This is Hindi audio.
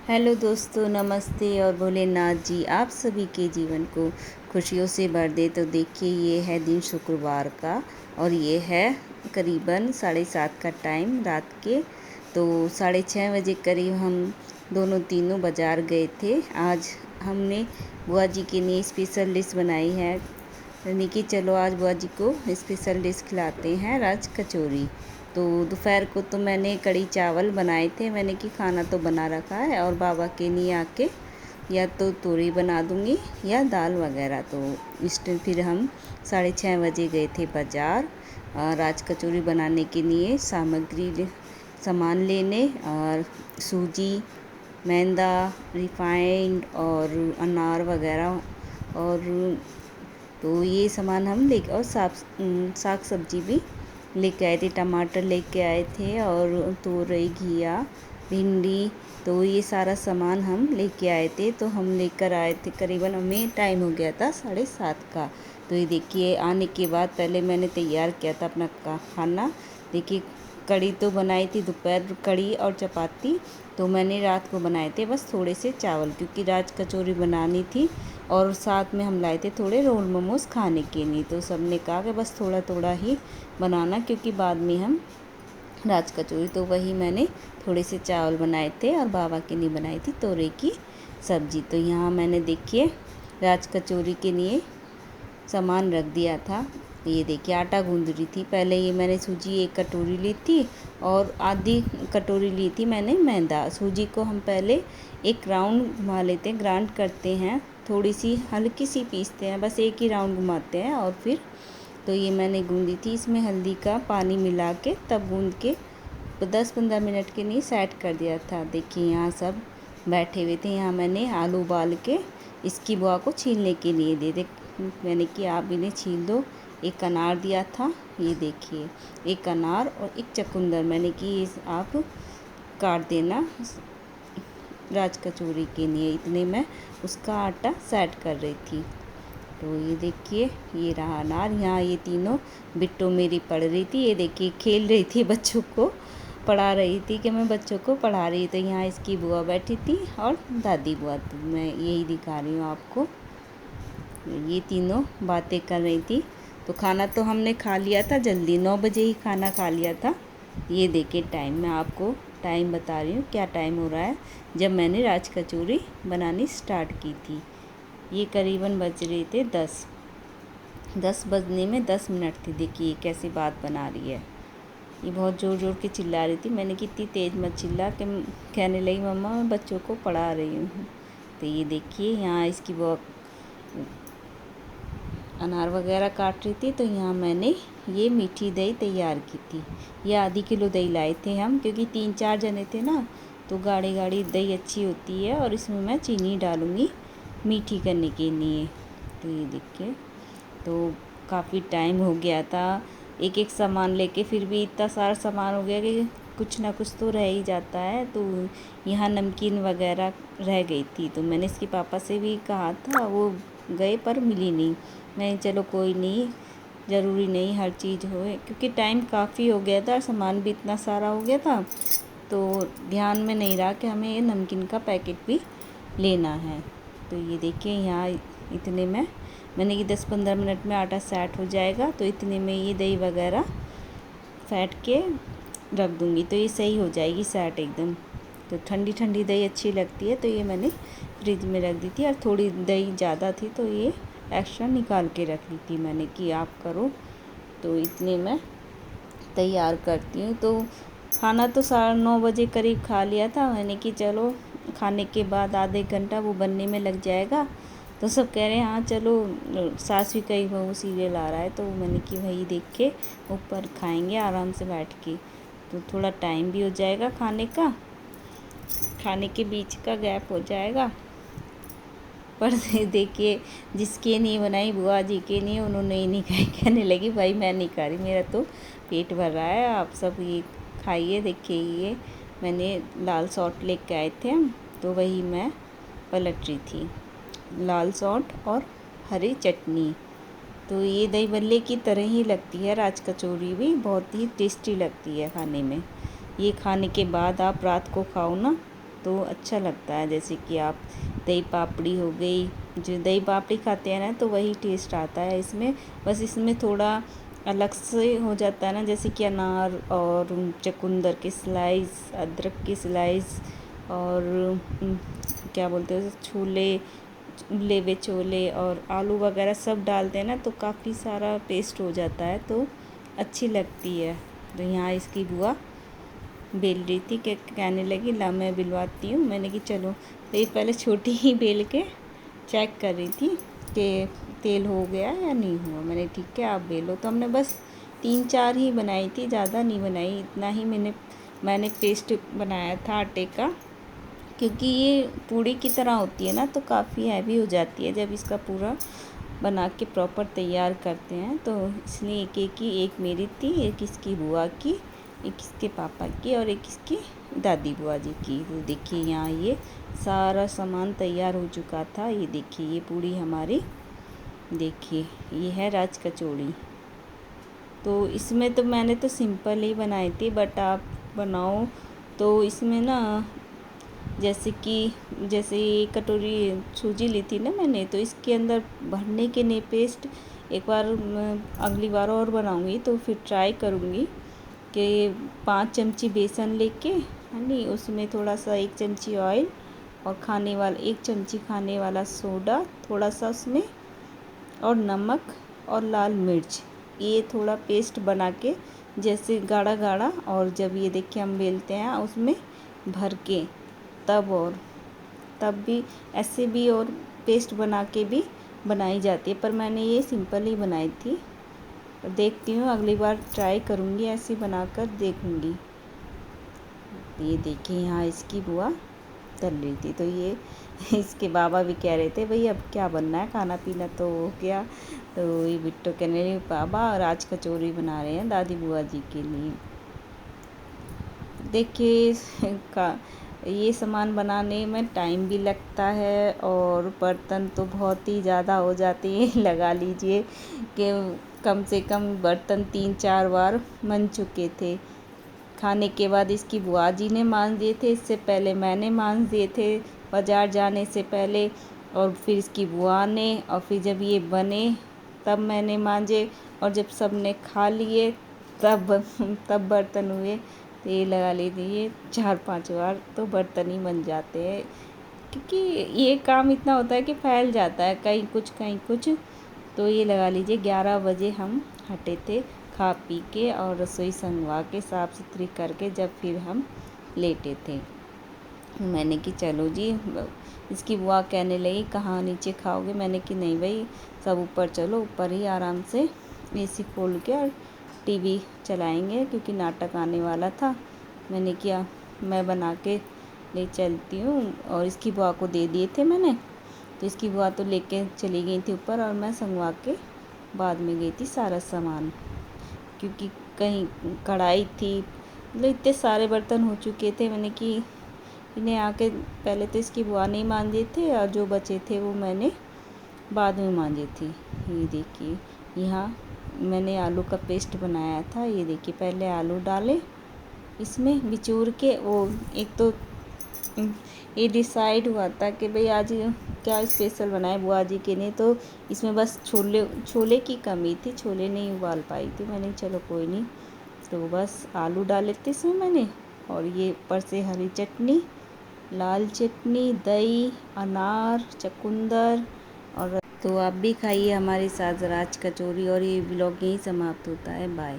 हेलो दोस्तों, नमस्ते और भोलेनाथ जी आप सभी के जीवन को खुशियों से भर दे। तो देखिए, ये है दिन शुक्रवार का और ये है करीबन 7:30 का टाइम रात के। तो 6:30 बजे करीब हम दोनों तीनों बाज़ार गए थे। आज हमने बुआ जी के लिए स्पेशल डिश बनाई है, यानी कि चलो आज बुआ जी को स्पेशल डिश खिलाते हैं, राज कचौरी। तो दोपहर को तो मैंने कढ़ी चावल बनाए थे, मैंने कि खाना तो बना रखा है और बाबा के लिए आके या तो तोरी बना दूंगी या दाल वगैरह। तो इस टाइम फिर हम 6:30 बजे गए थे बाज़ार राज कचौरी बनाने के लिए सामान लेने, और सूजी, मैदा, रिफाइंड और अनार वगैरह। और तो ये सामान हम ले और साग सब्जी भी लेके आए थे। टमाटर लेके आए थे और तोरई, घिया, भिंडी। तो ये सारा सामान हम लेके आए थे। तो हम लेकर आए थे, करीबन हमें टाइम हो गया था 7:30 का। तो ये देखिए, आने के बाद पहले मैंने तैयार किया था अपना खाना। देखिए, कढ़ी तो बनाई थी दोपहर, कढ़ी और चपाती तो मैंने रात को बनाए थे, बस थोड़े से चावल, क्योंकि राज कचौरी बनानी थी। और साथ में हम लाए थे थोड़े रोल मोमोज खाने के लिए। तो सब ने कहा कि बस थोड़ा थोड़ा ही बनाना, क्योंकि बाद में हम राज कचौरी। तो वही मैंने थोड़े से चावल बनाए थे और बाबा के लिए बनाई थी तोरई की सब्जी। तो यहाँ मैंने देखिए राज कचौरी के लिए सामान रख दिया था। ये देखिए, आटा गूंद रही थी। पहले ये मैंने सूजी 1 कटोरी ली थी और आधी कटोरी ली थी मैंने मैदा। सूजी को हम पहले एक राउंड घुमा लेते हैं, ग्राइंड करते हैं, थोड़ी सी हल्की सी पीसते हैं, बस एक ही राउंड घुमाते हैं। और फिर तो ये मैंने गूंदी थी, इसमें हल्दी का पानी मिला के तब गूंद के 10-15 मिनट के लिए सेट कर दिया था। देखिए, यहाँ सब बैठे हुए थे। यहाँ मैंने आलू उबाल के इसकी बुआ को छीलने के लिए दे दे, मैंने कि आप इन्हें छील दो। एक अनार दिया था, ये देखिए, एक अनार और एक चुकंदर, मैंने कि आप काट देना राज कचौरी के लिए। इतने में उसका आटा सेट कर रही थी। तो ये देखिए, ये रहा अनार। यहाँ ये तीनों बिट्टू मेरी पढ़ रही थी, ये देखिए खेल रही थी, बच्चों को पढ़ा रही थी कि मैं बच्चों को पढ़ा रही। तो यहाँ इसकी बुआ बैठी थी और दादी बुआ, तो मैं यही दिखा रही हूँ आपको। ये तीनों बातें कर रही थी। तो खाना तो हमने खा लिया था जल्दी, 9 बजे ही खाना खा लिया था। ये देखिए टाइम, मैं आपको टाइम बता रही हूँ क्या टाइम हो रहा है जब मैंने राज कचौरी बनानी स्टार्ट की थी। ये करीबन बज रहे थे 10 बजने में 10 मिनट थी। देखिए कैसी बात बना रही है, ये बहुत ज़ोर ज़ोर के चिल्ला रही थी। मैंने कि इतनी तेज़ मत चिल्ला, कि कहने लगी मम्मा मैं बच्चों को पढ़ा रही हूँ। तो ये देखिए, यहाँ इसकी वो अनार वगैरह काट रही थी। तो यहाँ मैंने ये मीठी दही तैयार की थी। ये आधी किलो दही लाए थे हम, क्योंकि 3-4 जने थे ना, तो गाढ़ी गाढ़ी दही अच्छी होती है। और इसमें मैं चीनी डालूँगी मीठी करने के लिए। तो ये देखिए, तो काफ़ी टाइम हो गया था एक एक सामान लेके, फिर भी इतना सारा सामान हो गया कि कुछ ना कुछ तो रह ही जाता है। तो यहाँ नमकीन वगैरह रह गई थी, तो मैंने इसके पापा से भी कहा था, वो गए पर मिली नहीं। मैं चलो कोई नहीं, ज़रूरी नहीं हर चीज़ होए, क्योंकि टाइम काफ़ी हो गया था और सामान भी इतना सारा हो गया था। तो ध्यान में नहीं रहा कि हमें ये नमकीन का पैकेट भी लेना है। तो ये देखिए, यहाँ इतने में मैंने कि 10-15 मिनट में आटा सेट हो जाएगा। तो इतने में ये दही वगैरह फेंट के रख दूँगी, तो ये सही हो जाएगी सेट एकदम। तो ठंडी ठंडी दही अच्छी लगती है, तो ये मैंने फ्रिज में रख दी थी। और थोड़ी दही ज़्यादा थी तो ये एक्स्ट्रा निकाल के रख ली थी मैंने कि आप करो। तो इतने में तैयार करती हूँ। तो खाना तो 9:30 बजे करीब खा लिया था मैंने कि चलो खाने के बाद आधे घंटा वो बनने में लग जाएगा। तो सब कह रहे हैं हाँ चलो, सास भी कई बहू सीरियल आ रहा है, तो मैंने कि वही देख के ऊपर खाएंगे आराम से बैठ के। तो थोड़ा टाइम भी हो जाएगा खाने का, खाने के बीच का गैप हो जाएगा। पर देखिए, जिसके नहीं बनाई बुआ जी के नहीं, उन्होंने ही नहीं खाई, कहने लगी भाई मैं नहीं खा रही, मेरा तो पेट भर रहा है, आप सब ये खाइए। देखिए, ये मैंने लाल सॉल्ट लेके आए थे हम, तो वही मैं पलट रही थी, लाल सॉल्ट और हरी चटनी। तो ये दही बल्ले की तरह ही लगती है राज कचौरी भी, बहुत ही टेस्टी लगती है खाने में। ये खाने के बाद आप रात को खाओ ना, तो अच्छा लगता है। जैसे कि आप दही पापड़ी हो गई, जो दही पापड़ी खाते हैं ना तो वही टेस्ट आता है इसमें, बस इसमें थोड़ा अलग से हो जाता है ना, जैसे कि अनार और चुकंदर के स्लाइस, अदरक के स्लाइस और क्या बोलते हैं छोले, उबले हुए छोले और आलू वगैरह सब डालते हैं ना, तो काफ़ी सारा पेस्ट हो जाता है, तो अच्छी लगती है। तो यहाँ इसकी बुआ बेल रही थी कि कहने लगी ला मैं बिलवाती हूँ। मैंने कि चलो, तो ये पहले छोटी ही बेल के चेक कर रही थी कि तेल हो गया या नहीं हुआ। मैंने ठीक है आप बेलो। तो हमने बस 3-4 ही बनाई थी, ज़्यादा नहीं बनाई, इतना ही मैंने पेस्ट बनाया था आटे का, क्योंकि ये पूड़ी की तरह होती है ना तो काफ़ी हैवी हो जाती है जब इसका पूरा बना के प्रॉपर तैयार करते हैं। तो इसलिए एक एक की, एक मेरी थी, एक इसकी बुआ की, एक इसके पापा की और एक इसकी दादी बुआ जी की। तो देखिए यहाँ ये सारा सामान तैयार हो चुका था। ये देखिए ये पूड़ी हमारी, देखिए ये है राज कचौड़ी। तो इसमें तो मैंने तो सिंपल ही बनाई थी, बट आप बनाओ तो इसमें ना, जैसे ये कटोरी सूजी ली थी ना मैंने, तो इसके अंदर भरने के लिए पेस्ट एक बार अगली बार और बनाऊंगी तो फिर ट्राई करूंगी कि 5 चमची बेसन लेके, है नी, उसमें थोड़ा सा 1 चमची ऑयल और 1 चमची खाने वाला सोडा, थोड़ा सा उसमें और नमक और लाल मिर्च, ये थोड़ा पेस्ट बना के जैसे गाढ़ा गाढ़ा, और जब ये देखिए हम बेलते हैं उसमें भर के, तब भी ऐसे भी और पेस्ट बना के भी बनाई जाती है, पर मैंने ये सिंपल ही बनाई थी। देखती हूँ अगली बार ट्राई करूँगी, ऐसे बनाकर देखूँगी। ये देखिए यहाँ इसकी बुआ तल रही थी, तो ये इसके बाबा भी कह रहे थे भाई अब क्या बनना है, खाना पीना तो हो गया। तो ये बिट्टो कहने लगे बाबा आज कचौरी बना रहे हैं दादी बुआ जी के लिए। देखिए ये सामान बनाने में टाइम भी लगता है और बर्तन तो बहुत ही ज़्यादा हो जाते हैं। लगा लीजिए कि कम से कम बर्तन 3-4 बार बन चुके थे। खाने के बाद इसकी बुआ जी ने मांज दिए थे, इससे पहले मैंने मांज दिए थे बाज़ार जाने से पहले, और फिर इसकी बुआ ने, और फिर जब ये बने तब मैंने मांजे, और जब सब ने खा लिए तब बर्तन हुए। तो ये लगा लीजिए 4-5 बार तो बर्तन ही बन जाते हैं, क्योंकि ये काम इतना होता है कि फैल जाता है, कहीं कुछ। तो ये लगा लीजिए 11 बजे हम हटे थे खा पी के और रसोई संगवा के साफ़ सुथरी करके, जब फिर हम लेटे थे। मैंने कि चलो जी, इसकी बुआ कहने लगी कहाँ नीचे खाओगे। मैंने कि नहीं भाई सब ऊपर चलो, ऊपर ही आराम से एसी खोल के और टीवी चलाएंगे, क्योंकि नाटक आने वाला था। मैंने किया मैं बना के ले चलती हूँ, और इसकी बुआ को दे दिए थे मैंने। तो इसकी बुआ तो लेके चली गई थी ऊपर, और मैं संगवा के बाद में गई थी सारा सामान, क्योंकि कहीं कढ़ाई थी, मतलब इतने सारे बर्तन हो चुके थे। मैंने कि इन्हें आके पहले तो इसकी बुआ नहीं मांजे थे, और जो बचे थे वो मैंने बाद में मांजे थे। ये देखिए यहाँ मैंने आलू का पेस्ट बनाया था। ये देखिए पहले आलू डाले इसमें बिचूर के, वो एक तो ये डिसाइड हुआ था कि भाई आज क्या स्पेशल बनाए बुआ जी के लिए, तो इसमें बस छोले की कमी थी, छोले नहीं उबाल पाई थी। मैंने चलो कोई नहीं, तो बस आलू डाले थे इसमें मैंने, और ये ऊपर से हरी चटनी, लाल चटनी, दही, अनार, चुकंदर। और तो आप भी खाइए हमारे साथ राज कचौरी, और ये ब्लॉग यहीं समाप्त होता है। बाय।